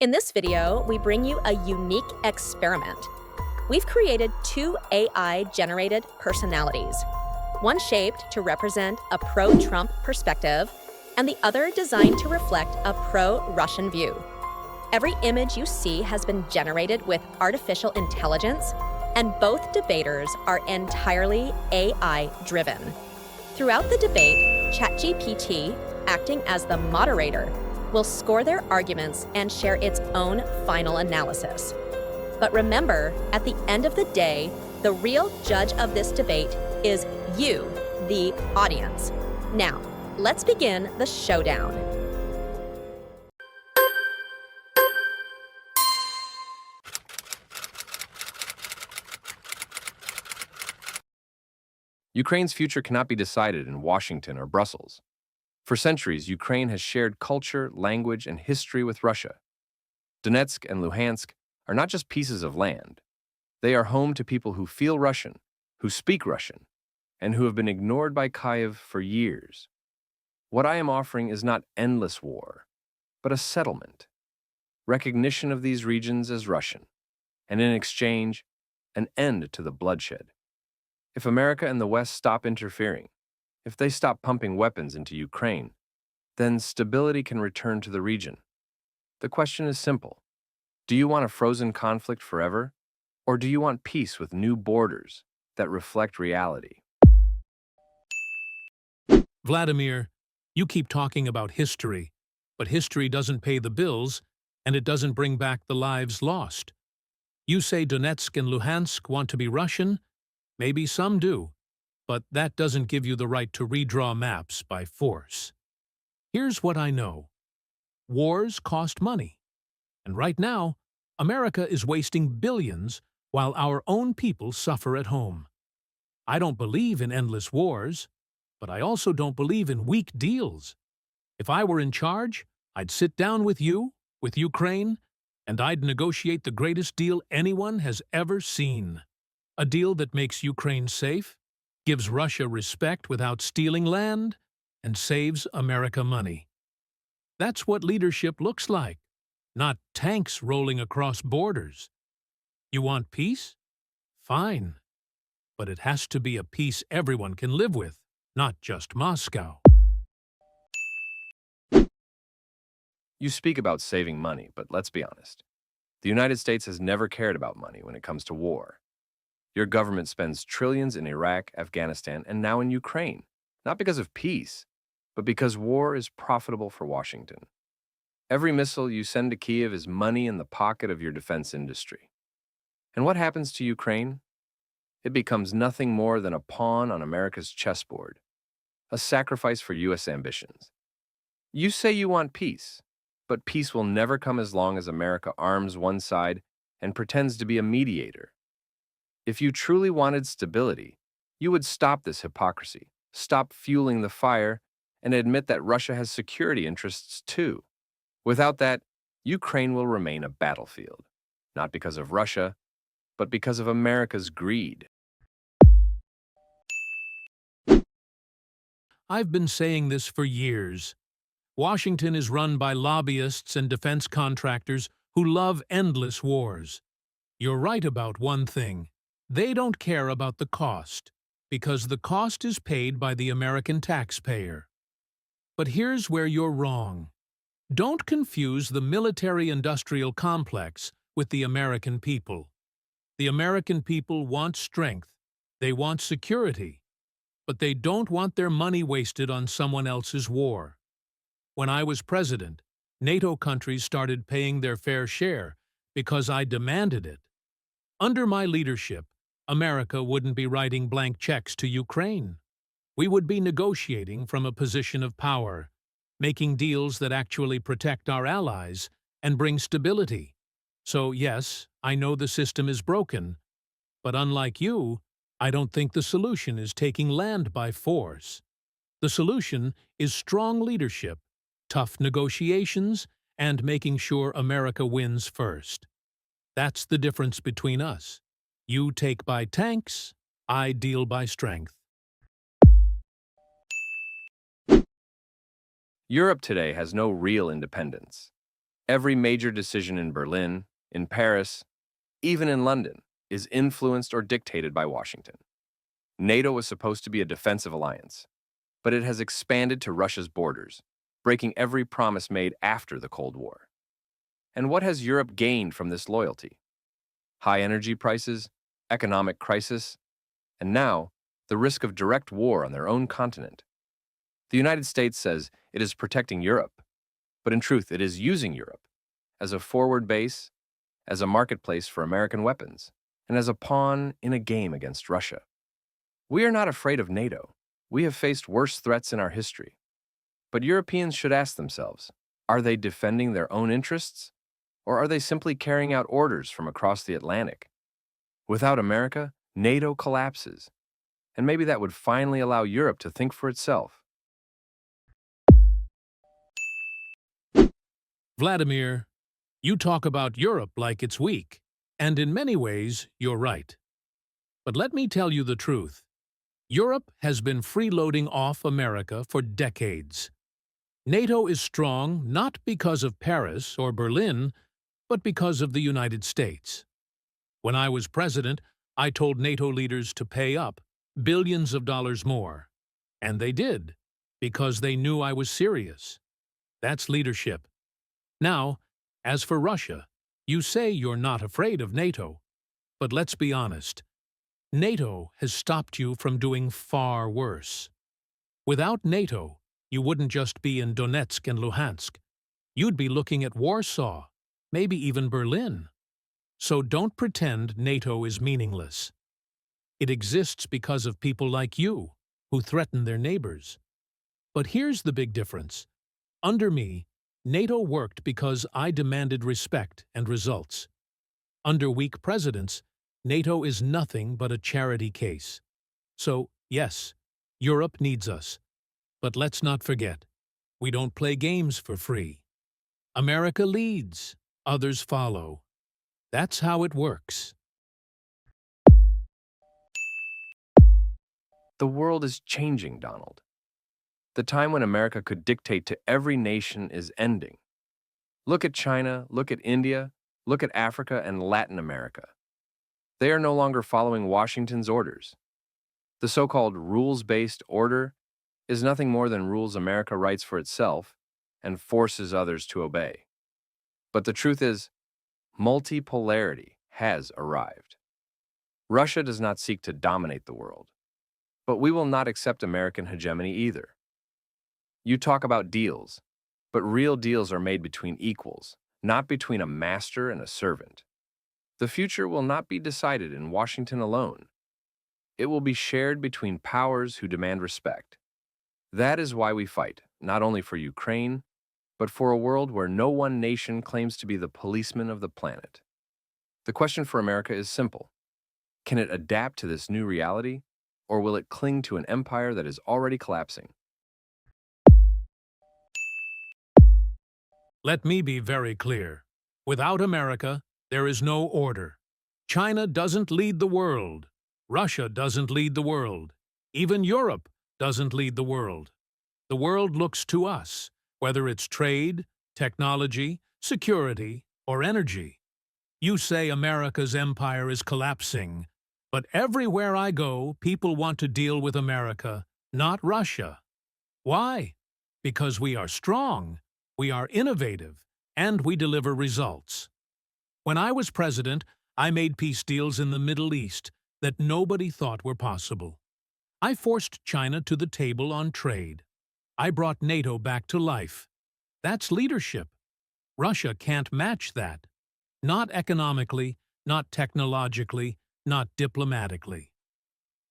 In this video, we bring you a unique experiment. We've created two AI-generated personalities, one shaped to represent a pro-Trump perspective, and the other designed to reflect a pro-Russian view. Every image you see has been generated with artificial intelligence, and both debaters are entirely AI-driven. Throughout the debate, ChatGPT, acting as the moderator, will score their arguments and share its own final analysis. But remember, at the end of the day, the real judge of this debate is you, the audience. Now, let's begin the showdown. Ukraine's future cannot be decided in Washington or Brussels. For centuries, Ukraine has shared culture, language, and history with Russia. Donetsk and Luhansk are not just pieces of land. They are home to people who feel Russian, who speak Russian, and who have been ignored by Kyiv for years. What I am offering is not endless war, but a settlement, recognition of these regions as Russian, and in exchange, an end to the bloodshed. If America and the West stop interfering, if they stop pumping weapons into Ukraine, then stability can return to the region. The question is simple. Do you want a frozen conflict forever, or do you want peace with new borders that reflect reality? Vladimir, you keep talking about history, but history doesn't pay the bills, and it doesn't bring back the lives lost. You say Donetsk and Luhansk want to be Russian? Maybe some do, but that doesn't give you the right to redraw maps by force. Here's what I know. Wars cost money, and right now, America is wasting billions while our own people suffer at home. I don't believe in endless wars, but I also don't believe in weak deals. If I were in charge, I'd sit down with you, with Ukraine, and I'd negotiate the greatest deal anyone has ever seen. A deal that makes Ukraine safe, gives Russia respect without stealing land, and saves America money. That's what leadership looks like, not tanks rolling across borders. You want peace? Fine. But it has to be a peace everyone can live with, not just Moscow. You speak about saving money, but let's be honest. The United States has never cared about money when it comes to war. Your government spends trillions in Iraq, Afghanistan, and now in Ukraine, not because of peace, but because war is profitable for Washington. Every missile you send to Kyiv is money in the pocket of your defense industry. And what happens to Ukraine? It becomes nothing more than a pawn on America's chessboard, a sacrifice for U.S. ambitions. You say you want peace, but peace will never come as long as America arms one side and pretends to be a mediator. If you truly wanted stability, you would stop this hypocrisy, stop fueling the fire, and admit that Russia has security interests too. Without that, Ukraine will remain a battlefield, not because of Russia, but because of America's greed. I've been saying this for years. Washington is run by lobbyists and defense contractors who love endless wars. You're right about one thing. They don't care about the cost, because the cost is paid by the American taxpayer. But here's where you're wrong. Don't confuse the military-industrial complex with the American people. The American people want strength, they want security, but they don't want their money wasted on someone else's war. When I was president, NATO countries started paying their fair share because I demanded it. Under my leadership, America wouldn't be writing blank checks to Ukraine. We would be negotiating from a position of power, making deals that actually protect our allies and bring stability. So yes, I know the system is broken, but unlike you, I don't think the solution is taking land by force. The solution is strong leadership, tough negotiations, and making sure America wins first. That's the difference between us. You take by tanks, I deal by strength. Europe today has no real independence. Every major decision in Berlin, in Paris, even in London, is influenced or dictated by Washington. NATO was supposed to be a defensive alliance, but it has expanded to Russia's borders, breaking every promise made after the Cold War. And what has Europe gained from this loyalty? High energy prices, economic crisis, and now the risk of direct war on their own continent. The United States says it is protecting Europe, but in truth, it is using Europe as a forward base, as a marketplace for American weapons, and as a pawn in a game against Russia. We are not afraid of NATO. We have faced worse threats in our history. But Europeans should ask themselves, are they defending their own interests, or are they simply carrying out orders from across the Atlantic? Without America, NATO collapses, and maybe that would finally allow Europe to think for itself. Vladimir, you talk about Europe like it's weak, and in many ways, you're right. But let me tell you the truth. Europe has been freeloading off America for decades. NATO is strong not because of Paris or Berlin, but because of the United States. When I was president, I told NATO leaders to pay up, billions of dollars more. And they did, because they knew I was serious. That's leadership. Now, as for Russia, you say you're not afraid of NATO. But let's be honest. NATO has stopped you from doing far worse. Without NATO, you wouldn't just be in Donetsk and Luhansk. You'd be looking at Warsaw, maybe even Berlin. So don't pretend NATO is meaningless. It exists because of people like you, who threaten their neighbors. But here's the big difference. Under me, NATO worked because I demanded respect and results. Under weak presidents, NATO is nothing but a charity case. So, yes, Europe needs us. But let's not forget, we don't play games for free. America leads, others follow. That's how it works. The world is changing, Donald. The time when America could dictate to every nation is ending. Look at China, look at India, look at Africa and Latin America. They are no longer following Washington's orders. The so-called rules-based order is nothing more than rules America writes for itself and forces others to obey. But the truth is, multipolarity has arrived. Russia does not seek to dominate the world, but we will not accept American hegemony either. You talk about deals, but real deals are made between equals, not between a master and a servant. The future will not be decided in Washington alone. It will be shared between powers who demand respect. That is why we fight, not only for Ukraine, but for a world where no one nation claims to be the policeman of the planet. The question for America is simple. Can it adapt to this new reality, or will it cling to an empire that is already collapsing? Let me be very clear. Without America, there is no order. China doesn't lead the world. Russia doesn't lead the world. Even Europe doesn't lead the world. The world looks to us, whether it's trade, technology, security, or energy. You say America's empire is collapsing, but everywhere I go, people want to deal with America, not Russia. Why? Because we are strong, we are innovative, and we deliver results. When I was president, I made peace deals in the Middle East that nobody thought were possible. I forced China to the table on trade. I brought NATO back to life. That's leadership. Russia can't match that. Not economically, not technologically, not diplomatically.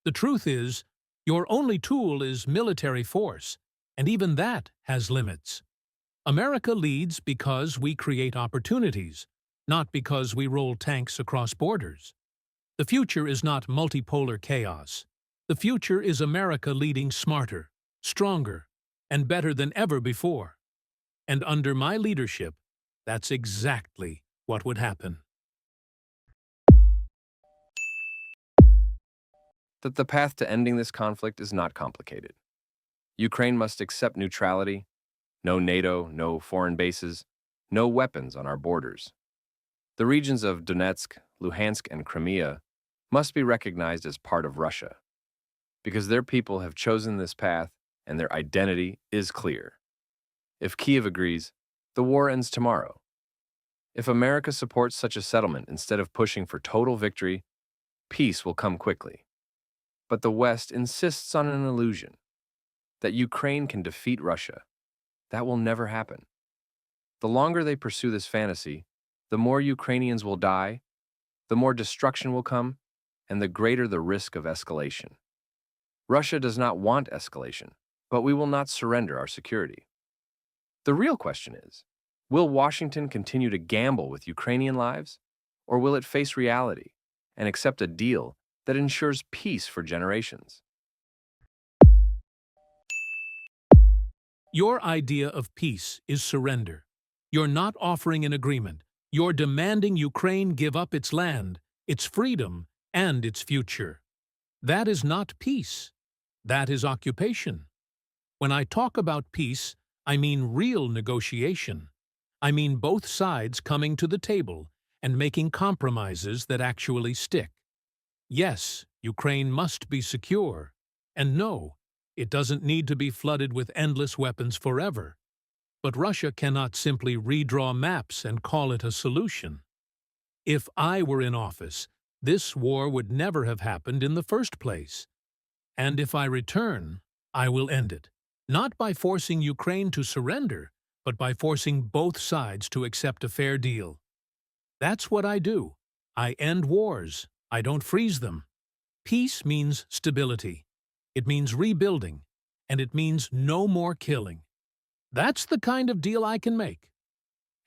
The truth is, your only tool is military force, and even that has limits. America leads because we create opportunities, not because we roll tanks across borders. The future is not multipolar chaos. The future is America leading smarter, stronger, and better than ever before. And under my leadership, that's exactly what would happen. That the path to ending this conflict is not complicated. Ukraine must accept neutrality, no NATO, no foreign bases, no weapons on our borders. The regions of Donetsk, Luhansk, and Crimea must be recognized as part of Russia, because their people have chosen this path and their identity is clear. If Kiev agrees, the war ends tomorrow. If America supports such a settlement instead of pushing for total victory, peace will come quickly. But the West insists on an illusion that Ukraine can defeat Russia. That will never happen. The longer they pursue this fantasy, the more Ukrainians will die, the more destruction will come, and the greater the risk of escalation. Russia does not want escalation, but we will not surrender our security. The real question is, will Washington continue to gamble with Ukrainian lives, or will it face reality and accept a deal that ensures peace for generations? Your idea of peace is surrender. You're not offering an agreement. You're demanding Ukraine give up its land, its freedom, and its future. That is not peace. That is occupation. When I talk about peace, I mean real negotiation. I mean both sides coming to the table and making compromises that actually stick. Yes, Ukraine must be secure. And no, it doesn't need to be flooded with endless weapons forever. But Russia cannot simply redraw maps and call it a solution. If I were in office, this war would never have happened in the first place. And if I return, I will end it. Not by forcing Ukraine to surrender, but by forcing both sides to accept a fair deal. That's what I do. I end wars. I don't freeze them. Peace means stability. It means rebuilding. And it means no more killing. That's the kind of deal I can make.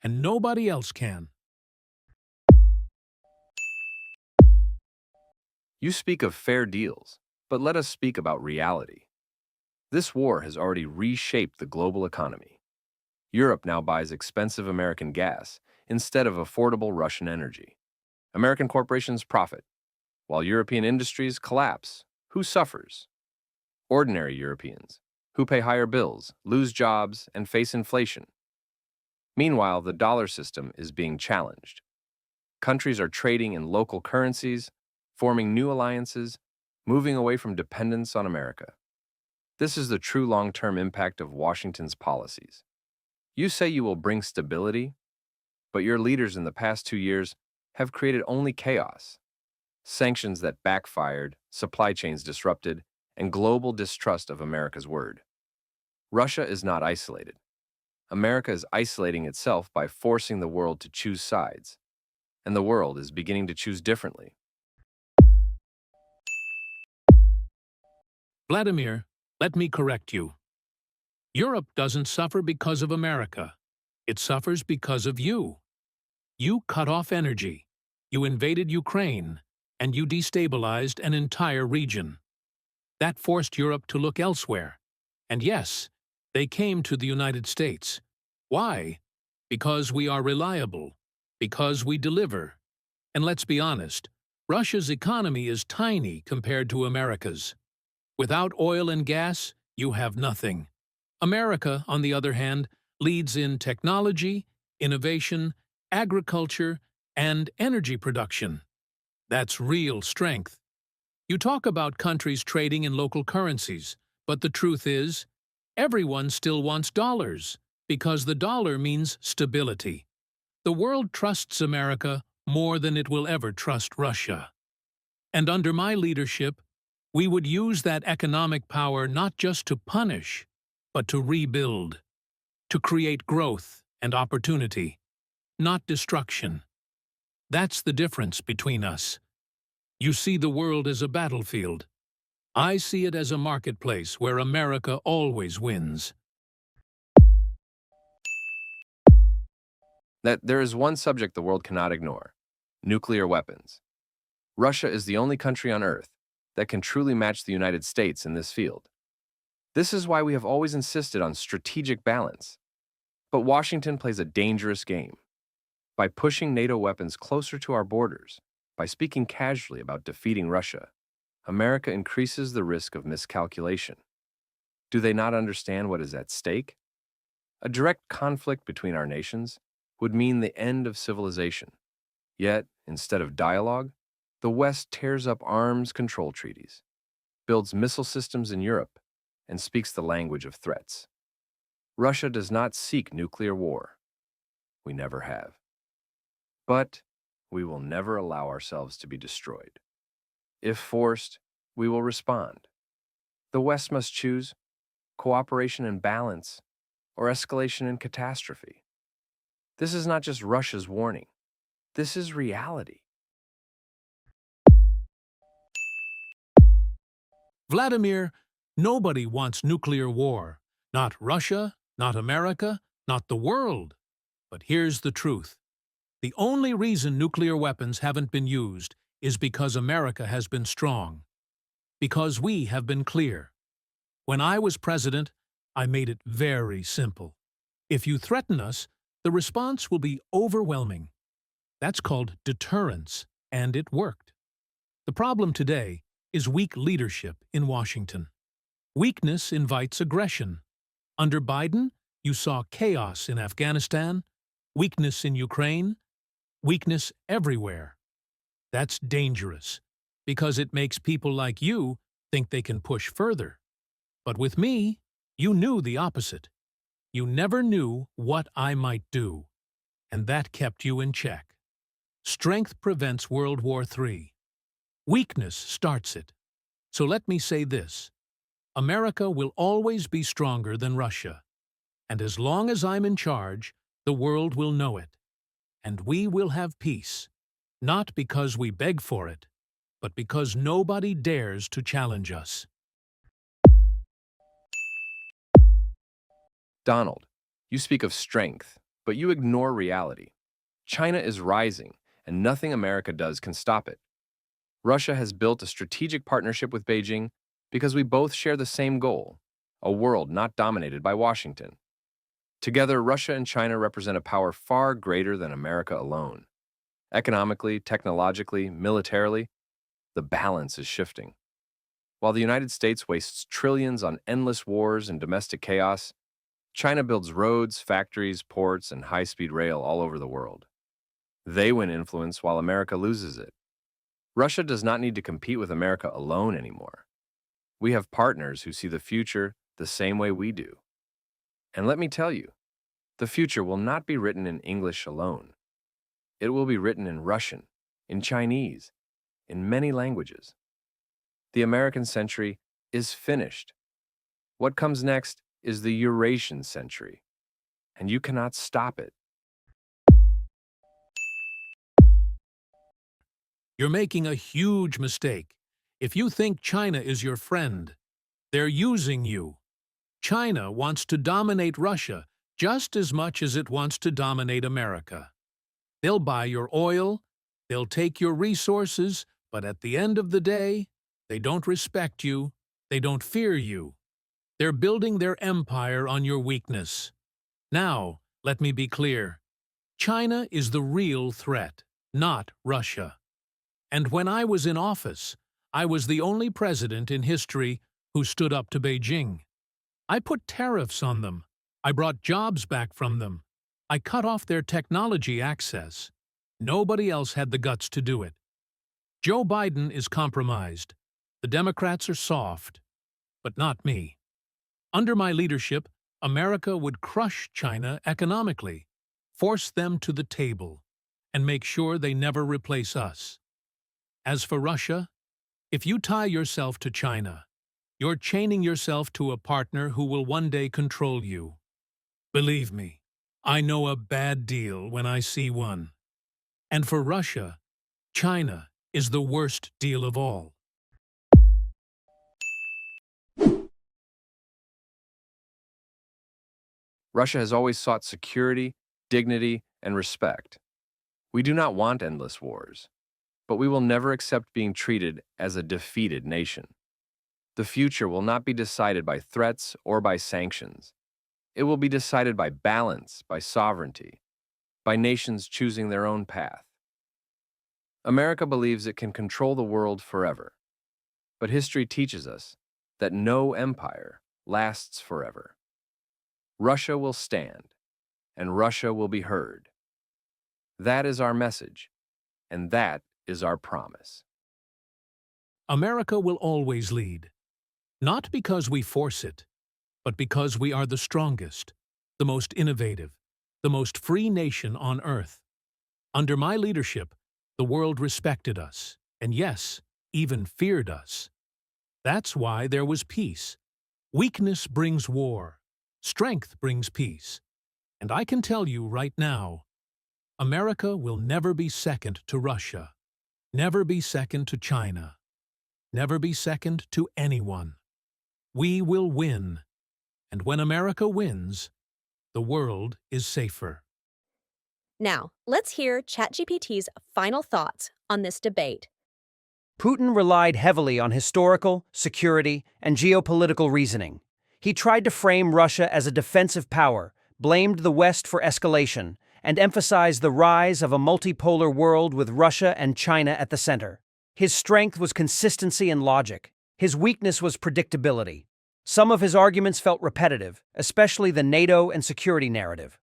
And nobody else can. You speak of fair deals, but let us speak about reality. This war has already reshaped the global economy. Europe now buys expensive American gas instead of affordable Russian energy. American corporations profit, while European industries collapse. Who suffers? Ordinary Europeans, who pay higher bills, lose jobs, and face inflation. Meanwhile, the dollar system is being challenged. Countries are trading in local currencies, forming new alliances, moving away from dependence on America. This is the true long-term impact of Washington's policies. You say you will bring stability, but your leaders in the past 2 years have created only chaos. Sanctions that backfired, supply chains disrupted, and global distrust of America's word. Russia is not isolated. America is isolating itself by forcing the world to choose sides, and the world is beginning to choose differently. Vladimir, let me correct you. Europe doesn't suffer because of America. It suffers because of you. You cut off energy. You invaded Ukraine, and you destabilized an entire region. That forced Europe to look elsewhere. And yes, they came to the United States. Why? Because we are reliable. Because we deliver. And let's be honest, Russia's economy is tiny compared to America's. Without oil and gas, you have nothing. America, on the other hand, leads in technology, innovation, agriculture, and energy production. That's real strength. You talk about countries trading in local currencies, but the truth is, everyone still wants dollars, because the dollar means stability. The world trusts America more than it will ever trust Russia. And under my leadership, we would use that economic power not just to punish, but to rebuild, to create growth and opportunity, not destruction. That's the difference between us. You see the world as a battlefield. I see it as a marketplace where America always wins. That there is one subject the world cannot ignore: nuclear weapons. Russia is the only country on Earth that can truly match the United States in this field. This is why we have always insisted on strategic balance. But Washington plays a dangerous game. By pushing NATO weapons closer to our borders, by speaking casually about defeating Russia, America increases the risk of miscalculation. Do they not understand what is at stake? A direct conflict between our nations, would mean the end of civilization. Yet, instead of dialogue, the West tears up arms control treaties, builds missile systems in Europe, and speaks the language of threats. Russia does not seek nuclear war. We never have. But we will never allow ourselves to be destroyed. If forced, we will respond. The West must choose cooperation and balance or escalation and catastrophe. This is not just Russia's warning. This is reality. Vladimir, nobody wants nuclear war. Not Russia, not America, not the world. But here's the truth. The only reason nuclear weapons haven't been used is because America has been strong. Because we have been clear. When I was president, I made it very simple. If you threaten us, the response will be overwhelming. That's called deterrence, and it worked. The problem today is weak leadership in Washington. Weakness invites aggression. Under Biden, you saw chaos in Afghanistan, weakness in Ukraine, weakness everywhere. That's dangerous, because it makes people like you think they can push further. But with me, you knew the opposite. You never knew what I might do, and that kept you in check. Strength prevents World War III. Weakness starts it. So let me say this. America will always be stronger than Russia. And as long as I'm in charge, the world will know it. And we will have peace. Not because we beg for it, but because nobody dares to challenge us. Donald, you speak of strength, but you ignore reality. China is rising, and nothing America does can stop it. Russia has built a strategic partnership with Beijing because we both share the same goal, a world not dominated by Washington. Together, Russia and China represent a power far greater than America alone. Economically, technologically, militarily, the balance is shifting. While the United States wastes trillions on endless wars and domestic chaos, China builds roads, factories, ports, and high-speed rail all over the world. They win influence while America loses it. Russia does not need to compete with America alone anymore. We have partners who see the future the same way we do. And let me tell you, the future will not be written in English alone. It will be written in Russian, in Chinese, in many languages. The American century is finished. What comes next is the Eurasian century, and you cannot stop it. You're making a huge mistake. If you think China is your friend, they're using you. China wants to dominate Russia just as much as it wants to dominate America. They'll buy your oil, they'll take your resources, but at the end of the day, they don't respect you, they don't fear you. They're building their empire on your weakness. Now, let me be clear. China is the real threat, not Russia. And when I was in office, I was the only president in history who stood up to Beijing. I put tariffs on them. I brought jobs back from them. I cut off their technology access. Nobody else had the guts to do it. Joe Biden is compromised. The Democrats are soft. But not me. Under my leadership, America would crush China economically, force them to the table, and make sure they never replace us. As for Russia, if you tie yourself to China, you're chaining yourself to a partner who will one day control you. Believe me, I know a bad deal when I see one. And for Russia, China is the worst deal of all. Russia has always sought security, dignity, and respect. We do not want endless wars, but we will never accept being treated as a defeated nation. The future will not be decided by threats or by sanctions. It will be decided by balance, by sovereignty, by nations choosing their own path. America believes it can control the world forever, but history teaches us that no empire lasts forever. Russia will stand, and Russia will be heard. That is our message, and that is our promise. America will always lead, not because we force it, but because we are the strongest, the most innovative, the most free nation on earth. Under my leadership, the world respected us, and yes, even feared us. That's why there was peace. Weakness brings war. Strength brings peace. And I can tell you right now, America will never be second to Russia, never be second to China, never be second to anyone. We will win. And when America wins, the world is safer. Now, let's hear ChatGPT's final thoughts on this debate. Putin relied heavily on historical, security, and geopolitical reasoning. He tried to frame Russia as a defensive power, blamed the West for escalation, and emphasized the rise of a multipolar world with Russia and China at the center. His strength was consistency and logic. His weakness was predictability. Some of his arguments felt repetitive, especially the NATO and security narrative.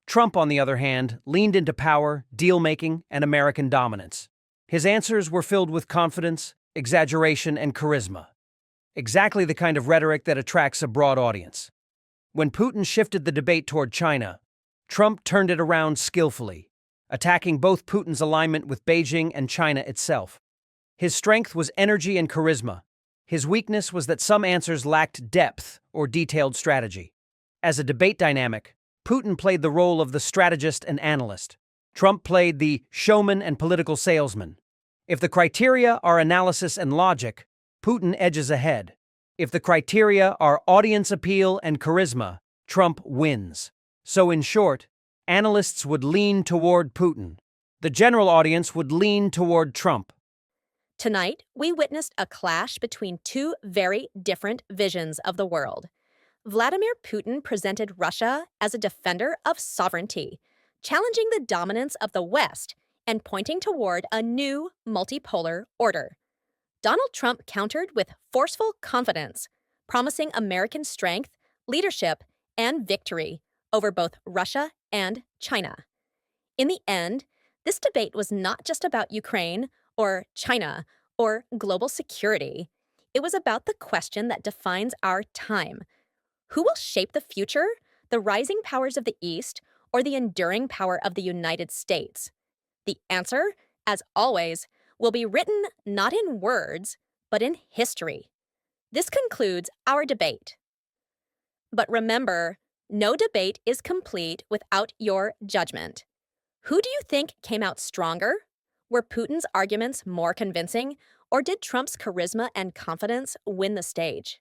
Trump, on the other hand, leaned into power, deal-making, and American dominance. His answers were filled with confidence, exaggeration, and charisma. Exactly the kind of rhetoric that attracts a broad audience. When Putin shifted the debate toward China, Trump turned it around skillfully, attacking both Putin's alignment with Beijing and China itself. His strength was energy and charisma. His weakness was that some answers lacked depth or detailed strategy. As a debate dynamic, Putin played the role of the strategist and analyst. Trump played the showman and political salesman. If the criteria are analysis and logic, Putin edges ahead. If the criteria are audience appeal and charisma, Trump wins. So in short, analysts would lean toward Putin. The general audience would lean toward Trump. Tonight, we witnessed a clash between two very different visions of the world. Vladimir Putin presented Russia as a defender of sovereignty, challenging the dominance of the West and pointing toward a new multipolar order. Donald Trump countered with forceful confidence, promising American strength, leadership, and victory over both Russia and China. In the end, this debate was not just about Ukraine or China or global security. It was about the question that defines our time. Who will shape the future, the rising powers of the East or the enduring power of the United States? The answer, as always, will be written not in words, but in history. This concludes our debate. But remember, no debate is complete without your judgment. Who do you think came out stronger? Were Putin's arguments more convincing, or did Trump's charisma and confidence win the stage?